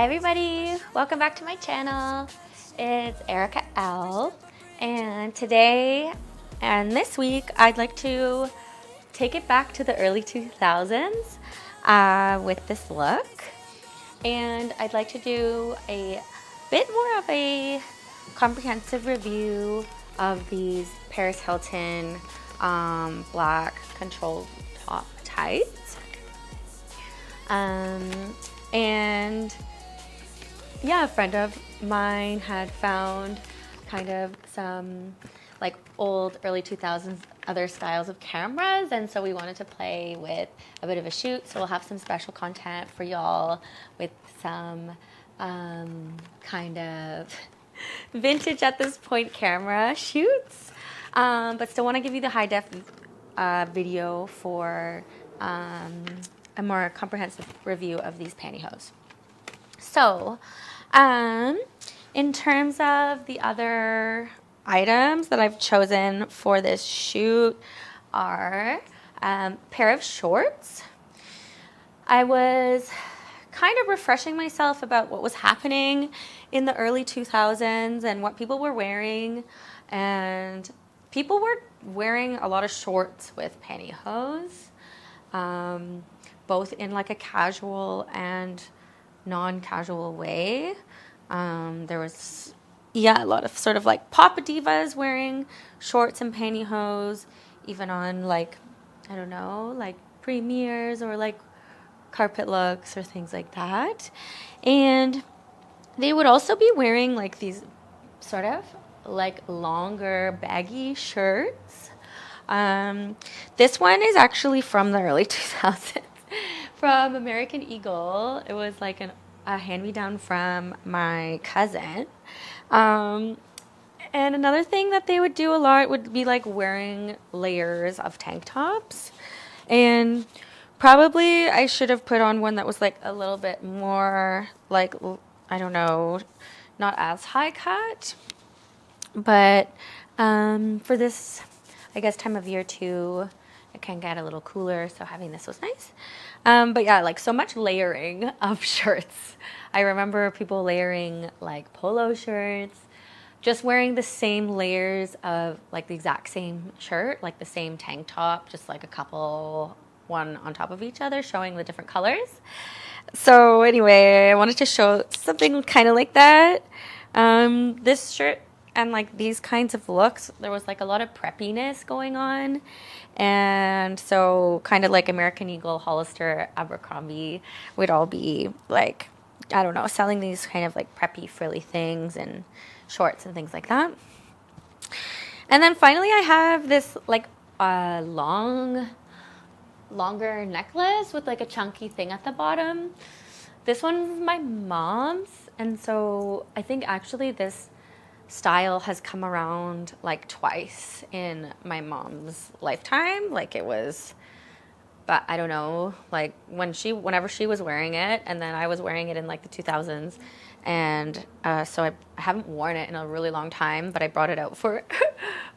Hi everybody, welcome back to my channel. It's Erica L, and today and this week I'd like to take it back to the early 2000s with this look, and I'd like to do a bit more of a comprehensive review of these Paris Hilton black control top tights. And yeah, a friend of mine had found kind of some like old early 2000s other styles of cameras, and so we wanted to play with a bit of a shoot, so we'll have some special content for y'all with some kind of vintage at this point camera shoots, but still want to give you the high def video for a more comprehensive review of these pantyhose. So in terms of the other items that I've chosen for this shoot are a pair of shorts. I was kind of refreshing myself about what was happening in the early 2000s and what people were wearing, and people were wearing a lot of shorts with pantyhose, both in like a casual and non-casual way. There was a lot of sort of like pop divas wearing shorts and pantyhose, even on like, I don't know, like premieres or like carpet looks or things like that. And they would also be wearing like these sort of like longer baggy shirts. This one is actually from the early 2000s from American Eagle. It was like a hand-me-down from my cousin. And another thing that they would do a lot would be like wearing layers of tank tops. And probably I should have put on one that was like a little bit more like, I don't know, not as high cut. But for this, I guess, time of year too, it can get a little cooler, so having this was nice. But yeah, like so much layering of shirts. I remember people layering like polo shirts, just wearing the same layers of like the exact same shirt, like the same tank top, just like a couple, one on top of each other, showing the different colors. So anyway, I wanted to show something kind of like that. This shirt and like these kinds of looks, there was like a lot of preppiness going on. And so kind of like American Eagle, Hollister, Abercrombie would all be like, I don't know, selling these kind of like preppy frilly things and shorts and things like that. And then finally I have this like longer necklace with like a chunky thing at the bottom. This one's my mom's, and so I think actually this style has come around like twice in my mom's lifetime. Like it was, but I don't know, like whenever she was wearing it, and then I was wearing it in like the 2000s, and so I haven't worn it in a really long time, but I brought it out for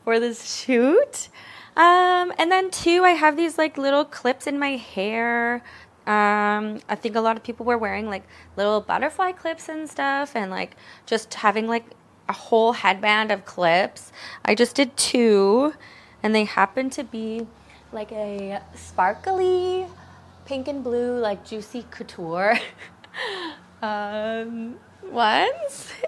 for this shoot. And then too, I have these like little clips in my hair. I think a lot of people were wearing like little butterfly clips and stuff, and like just having like a whole headband of clips. I just did two, and they happen to be like a sparkly pink and blue, like juicy couture ones.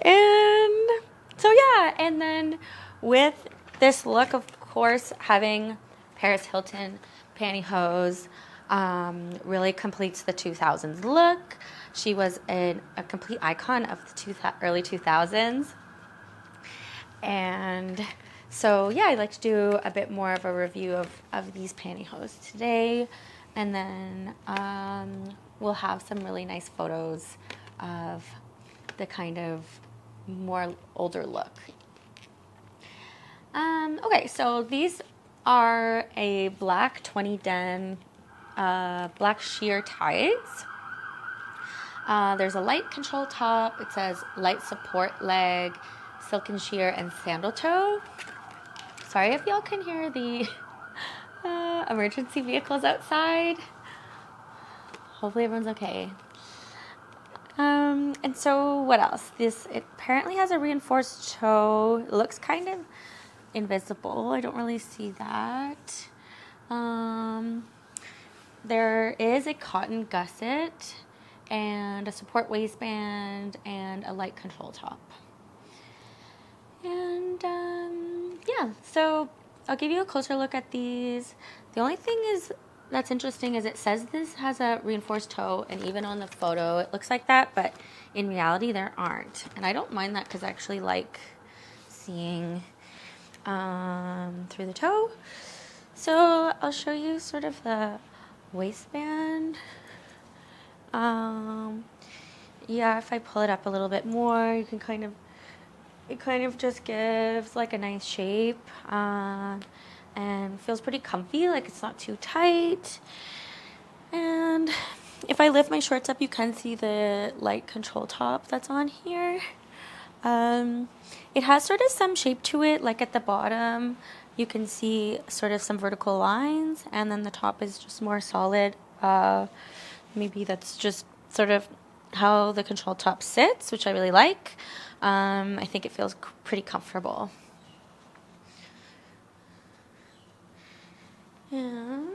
And so yeah, and then with this look, of course, having Paris Hilton pantyhose really completes the 2000s look. She was a complete icon of the early 2000s. And so yeah, I'd like to do a bit more of a review of these pantyhose today, and then we'll have some really nice photos of the kind of more older look. Okay, so these are a black 20 den black sheer tights. There's a light control top. It says light support leg, silken sheer, and sandal toe. Sorry if y'all can hear the emergency vehicles outside. Hopefully everyone's okay. And so what else? It apparently has a reinforced toe. It looks kind of invisible. I don't really see that. There is a cotton gusset and a support waistband and a light control top. And yeah, so I'll give you a closer look at these. The only thing that's interesting is it says this has a reinforced toe, and even on the photo it looks like that, but in reality there aren't. And I don't mind that because I actually like seeing through the toe. So I'll show you sort of the waistband. Yeah, if I pull it up a little bit more, you can it kind of just gives like a nice shape, and feels pretty comfy, like it's not too tight. And if I lift my shorts up, you can see the light control top that's on here. It has sort of some shape to it, like at the bottom you can see sort of some vertical lines, and then the top is just more solid. Maybe that's just sort of how the control top sits, which I really like. I think it feels pretty comfortable. And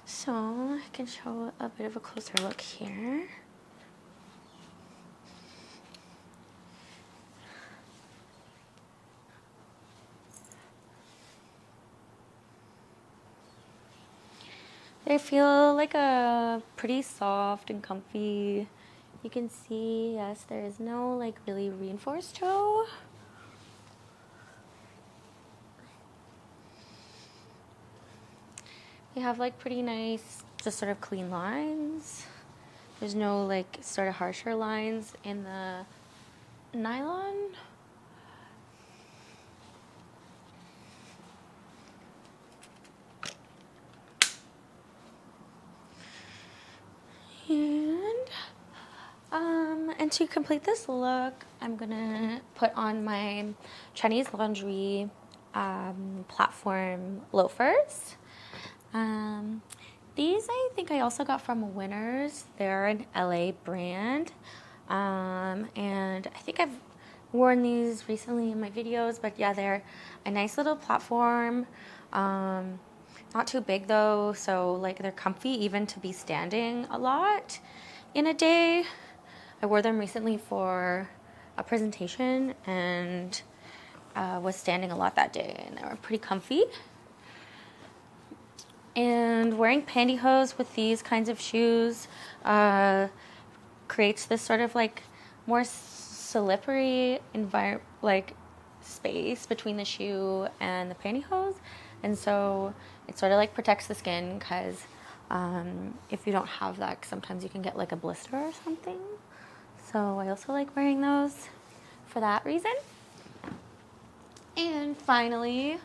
so I can show a bit of a closer look here. They feel like a pretty soft and comfy. You can see, yes, there is no like really reinforced toe. They have like pretty nice, just sort of clean lines. There's no like sort of harsher lines in the nylon. And to complete this look, I'm gonna put on my Chinese laundry platform loafers. These I think I also got from Winners. They're an LA brand, and I think I've worn these recently in my videos. But yeah, they're a nice little platform. Not too big though, so like they're comfy even to be standing a lot in a day. I wore them recently for a presentation and was standing a lot that day, and they were pretty comfy. And wearing pantyhose with these kinds of shoes creates this sort of like more slippery space between the shoe and the pantyhose, and so it sort of like protects the skin, because if you don't have that, sometimes you can get like a blister or something. So I also like wearing those for that reason. And finally,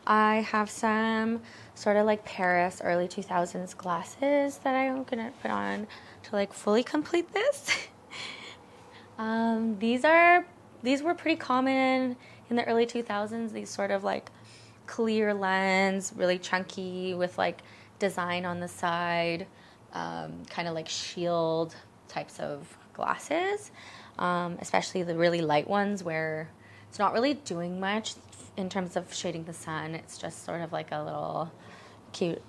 I have some sort of like Paris early 2000s glasses that I'm gonna put on to like fully complete this. These were pretty common in the early 2000s. These sort of like clear lens, really chunky with like design on the side, kind of like shield types of glasses, especially the really light ones where it's not really doing much in terms of shading the sun. It's just sort of like a little cute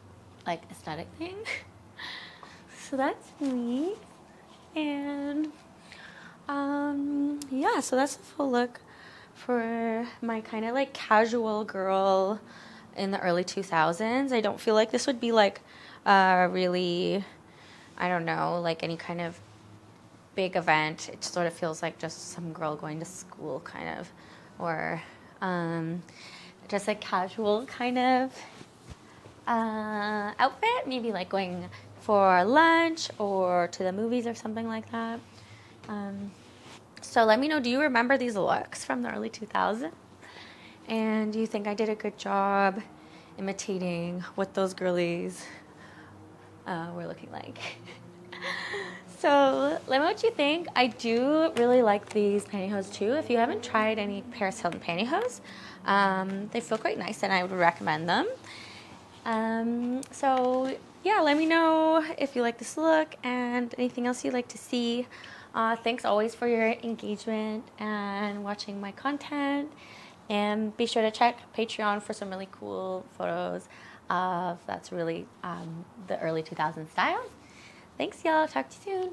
like aesthetic thing. So that's me. And yeah, so that's the full look for my kind of like casual girl in the early 2000s. I don't feel like this would be like really, I don't know, like any kind of big event. It sort of feels like just some girl going to school kind of, or just a casual kind of outfit, maybe like going for lunch or to the movies or something like that. So let me know, do you remember these looks from the early 2000s? And do you think I did a good job imitating what those girlies were looking like? So let me know what you think. I do really like these pantyhose too. If you haven't tried any Paris Hilton pantyhose, they feel quite nice and I would recommend them. So yeah, let me know if you like this look and anything else you'd like to see. Thanks always for your engagement and watching my content. And be sure to check Patreon for some really cool photos of that's really the early 2000s style. Thanks, y'all. Talk to you soon.